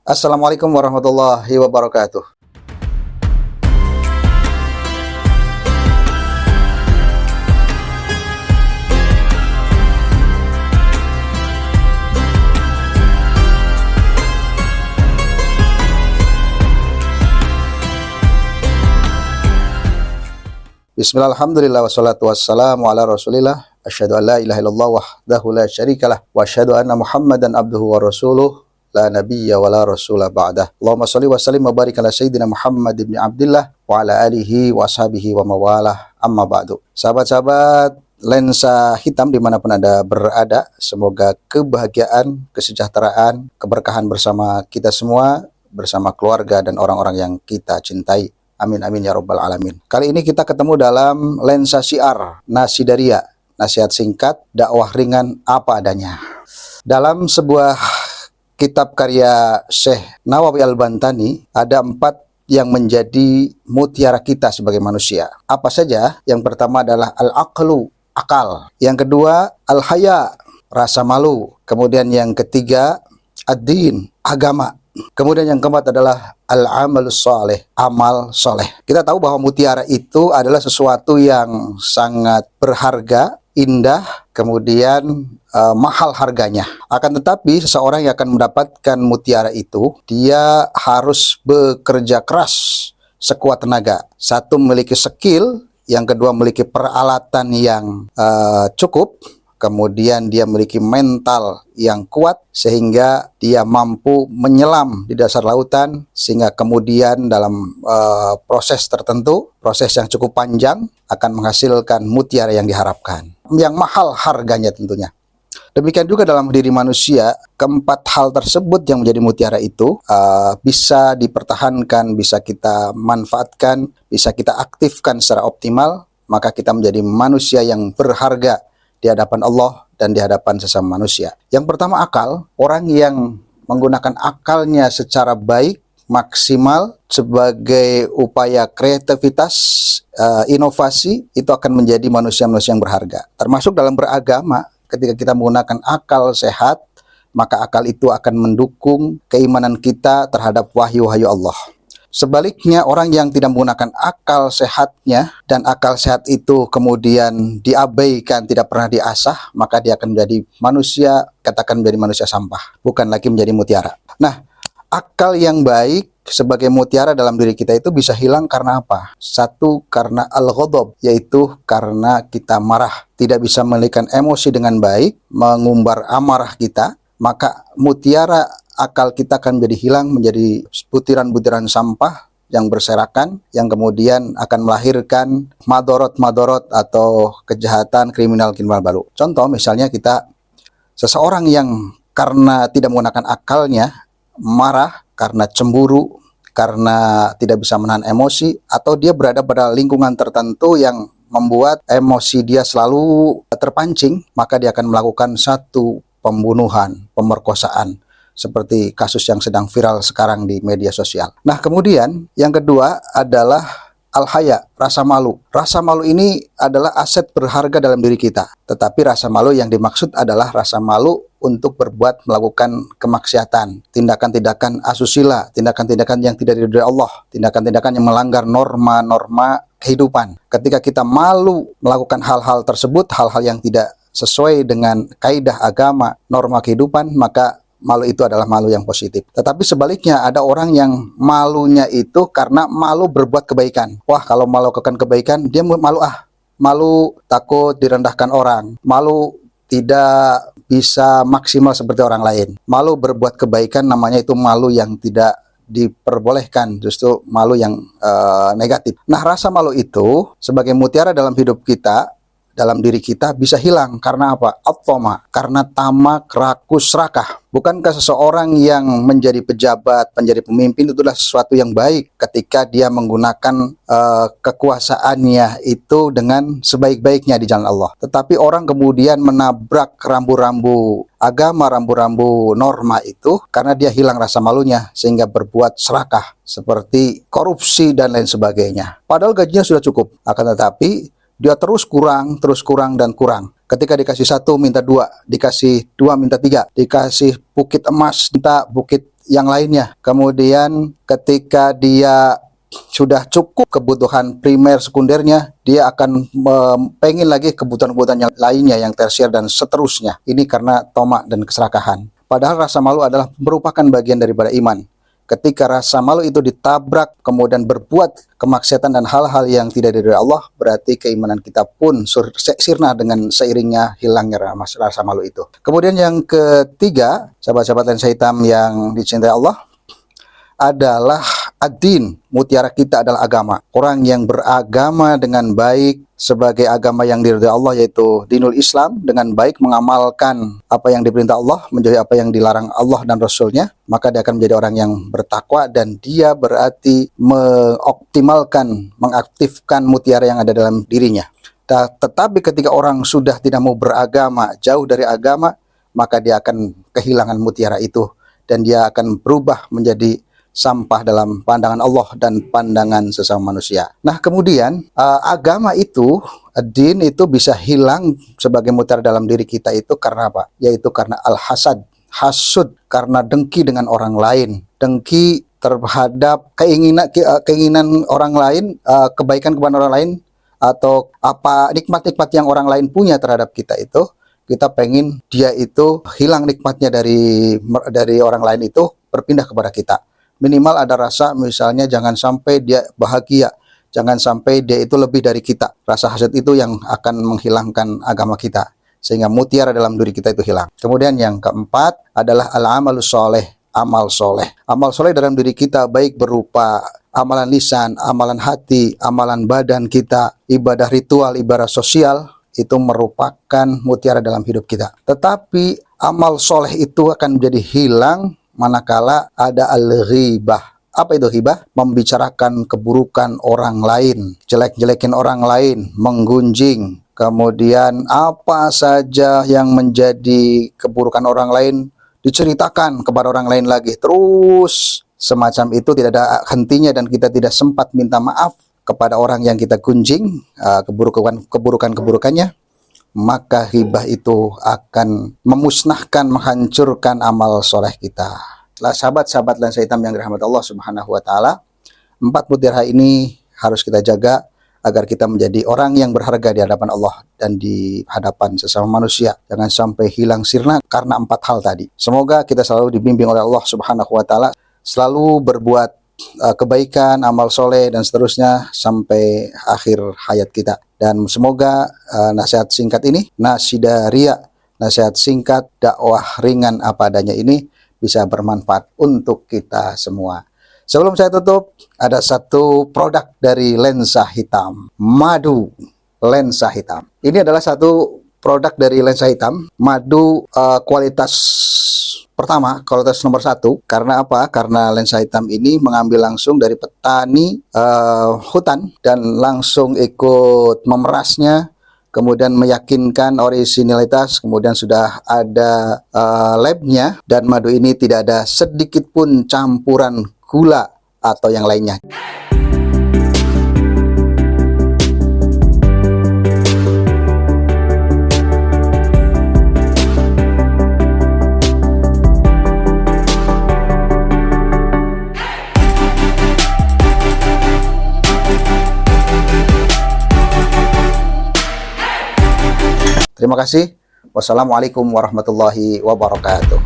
Assalamualaikum warahmatullahi wabarakatuh. Bismillah, alhamdulillah, wassalatu wassalamu ala rasulillah. Asyhadu an la ilaha illallah wahdahu la syarikalah wa asyhadu anna Muhammadan abduhu wa rasuluh la nabiyya wa la rasula ba'dah. Allahumma shalli wa sallim wa barik ala sayyidina Muhammad ibn Abdillah wa ala alihi wa ashabihi wa mawalah, amma ba'du. Sahabat-sahabat lensa hitam dimanapun Anda berada, semoga kebahagiaan, kesejahteraan, keberkahan bersama kita semua, bersama keluarga dan orang-orang yang kita cintai. Amin amin ya rabbal alamin. Kali ini kita ketemu dalam lensa syiar Nasidaria, nasihat singkat, dakwah ringan apa adanya. Dalam sebuah kitab karya Syekh Nawawi Al-Bantani ada 4 yang menjadi mutiara kita sebagai manusia. Apa saja? Yang pertama adalah al-aqlu, akal. Yang kedua al-haya, rasa malu. Kemudian yang ketiga ad-din, agama. Kemudian yang keempat adalah al-amalus sholeh, amal soleh. Kita tahu bahwa mutiara itu adalah sesuatu yang sangat berharga, indah, kemudian mahal harganya. Akan tetapi seseorang yang akan mendapatkan mutiara itu, dia harus bekerja keras sekuat tenaga. Satu, memiliki skill, yang kedua memiliki peralatan yang cukup, kemudian dia memiliki mental yang kuat sehingga dia mampu menyelam di dasar lautan, sehingga kemudian dalam proses tertentu, proses yang cukup panjang, akan menghasilkan mutiara yang diharapkan, yang mahal harganya tentunya. Demikian juga dalam diri manusia, keempat hal tersebut yang menjadi mutiara itu bisa dipertahankan, bisa kita manfaatkan, bisa kita aktifkan secara optimal, maka kita menjadi manusia yang berharga di hadapan Allah dan di hadapan sesama manusia. Yang pertama akal. Orang yang menggunakan akalnya secara baik, maksimal, sebagai upaya kreativitas, inovasi, itu akan menjadi manusia-manusia yang berharga. Termasuk dalam beragama, ketika kita menggunakan akal sehat, maka akal itu akan mendukung keimanan kita terhadap wahyu-wahyu Allah. Sebaliknya, orang yang tidak menggunakan akal sehatnya dan akal sehat itu kemudian diabaikan, tidak pernah diasah, maka dia akan menjadi manusia, katakan menjadi manusia sampah, bukan lagi menjadi mutiara. Nah, akal yang baik sebagai mutiara dalam diri kita itu bisa hilang karena apa? Satu, karena al-ghadab, yaitu karena kita marah, tidak bisa mengendalikan emosi dengan baik, mengumbar amarah kita, maka mutiara akal kita akan menjadi hilang, menjadi butiran-butiran sampah yang berserakan, yang kemudian akan melahirkan madorot-madorot atau kejahatan, kriminal-kriminal baru. Contoh misalnya seseorang yang karena tidak menggunakan akalnya, marah, karena cemburu, karena tidak bisa menahan emosi, atau dia berada pada lingkungan tertentu yang membuat emosi dia selalu terpancing, maka dia akan melakukan satu pembunuhan, pemerkosaan, seperti kasus yang sedang viral sekarang di media sosial. Nah, kemudian yang kedua adalah al-haya, rasa malu. Rasa malu ini adalah aset berharga dalam diri kita. Tetapi rasa malu yang dimaksud adalah rasa malu untuk melakukan kemaksiatan, tindakan-tindakan asusila, tindakan-tindakan yang tidak diridhoi Allah, tindakan-tindakan yang melanggar norma-norma kehidupan. Ketika kita malu melakukan hal-hal tersebut, hal-hal yang tidak sesuai dengan kaidah agama, norma kehidupan, maka malu itu adalah malu yang positif. Tetapi sebaliknya, ada orang yang malunya itu karena malu berbuat kebaikan. Wah, kalau melakukan kebaikan, dia malu malu takut direndahkan orang, malu tidak bisa maksimal seperti orang lain. Malu berbuat kebaikan, namanya itu malu yang tidak diperbolehkan, justru malu yang negatif. Nah, rasa malu itu sebagai mutiara dalam hidup kita, dalam diri kita bisa hilang karena apa? At-tama, karena tamak, rakus, serakah. Bukankah seseorang yang menjadi pejabat, menjadi pemimpin itu adalah sesuatu yang baik ketika dia menggunakan kekuasaannya itu dengan sebaik-baiknya di jalan Allah. Tetapi orang kemudian menabrak rambu-rambu agama, rambu-rambu norma itu karena dia hilang rasa malunya sehingga berbuat serakah seperti korupsi dan lain sebagainya. Padahal gajinya sudah cukup, akan tetapi dia terus kurang dan kurang. Ketika dikasih 1 minta 2, dikasih 2 minta 3, dikasih bukit emas minta bukit yang lainnya. Kemudian ketika dia sudah cukup kebutuhan primer sekundernya, dia akan pengen lagi kebutuhan-kebutuhan yang lainnya, yang tersier dan seterusnya. Ini karena tomak dan keserakahan. Padahal rasa malu adalah merupakan bagian daripada iman. Ketika rasa malu itu ditabrak, kemudian berbuat kemaksiatan dan hal-hal yang tidak dari Allah, berarti keimanan kita pun sirna dengan seiringnya hilangnya rasa malu itu. Kemudian yang ketiga, sahabat-sahabat lensa hitam yang dicintai Allah, adalah ad-din. Mutiara kita adalah agama. Orang yang beragama dengan baik sebagai agama yang diridhai Allah, yaitu dinul Islam, dengan baik mengamalkan apa yang diperintah Allah, menjauhi apa yang dilarang Allah dan Rasulnya, maka dia akan menjadi orang yang bertakwa, dan dia berarti mengoptimalkan, mengaktifkan mutiara yang ada dalam dirinya. Tetapi ketika orang sudah tidak mau beragama, jauh dari agama, maka dia akan kehilangan mutiara itu, dan dia akan berubah menjadi sampah dalam pandangan Allah dan pandangan sesama manusia. Nah, kemudian agama itu, ad-din itu bisa hilang sebagai mutiara dalam diri kita itu karena apa? Yaitu karena al-hasad, hasud, karena dengki dengan orang lain, dengki terhadap keinginan orang lain, kebaikan kepada orang lain, atau apa nikmat-nikmat yang orang lain punya terhadap kita itu, kita pengen dia itu hilang nikmatnya dari orang lain itu, berpindah kepada kita. Minimal ada rasa, misalnya jangan sampai dia bahagia, jangan sampai dia itu lebih dari kita. Rasa hasad itu yang akan menghilangkan agama kita, sehingga mutiara dalam diri kita itu hilang. Kemudian yang keempat adalah al-amalus soleh, amal soleh. Amal soleh dalam diri kita baik berupa amalan lisan, amalan hati, amalan badan kita, ibadah ritual, ibadah sosial, itu merupakan mutiara dalam hidup kita. Tetapi amal soleh itu akan menjadi hilang manakala ada al-ghibah. Apa itu ghibah? Membicarakan keburukan orang lain, jelek-jelekin orang lain, menggunjing, kemudian apa saja yang menjadi keburukan orang lain diceritakan kepada orang lain lagi. Terus semacam itu tidak ada hentinya, dan kita tidak sempat minta maaf kepada orang yang kita gunjing keburukannya, maka ghibah itu akan memusnahkan, menghancurkan amal soleh kita. Lah, sahabat-sahabat lensa hitam yang dirahmati Allah Subhanahu wa taala, 4 mutiara ini harus kita jaga agar kita menjadi orang yang berharga di hadapan Allah dan di hadapan sesama manusia. Jangan sampai hilang sirna karena 4 hal tadi. Semoga kita selalu dibimbing oleh Allah Subhanahu wa taala, selalu berbuat kebaikan, amal soleh, dan seterusnya sampai akhir hayat kita. Dan semoga nasihat singkat ini, nasidaria, nasihat singkat, dakwah ringan apa adanya ini bisa bermanfaat untuk kita semua. Sebelum saya tutup, ada satu produk dari lensa hitam, madu lensa hitam. Ini adalah satu produk dari lensa hitam, madu kualitas pertama, kualitas nomor 1. Karena apa? Karena lensa hitam ini mengambil langsung dari petani hutan dan langsung ikut memerasnya, kemudian meyakinkan orisinilitas, kemudian sudah ada labnya, dan madu ini tidak ada sedikit pun campuran gula atau yang lainnya. Terima kasih. Wassalamualaikum warahmatullahi wabarakatuh.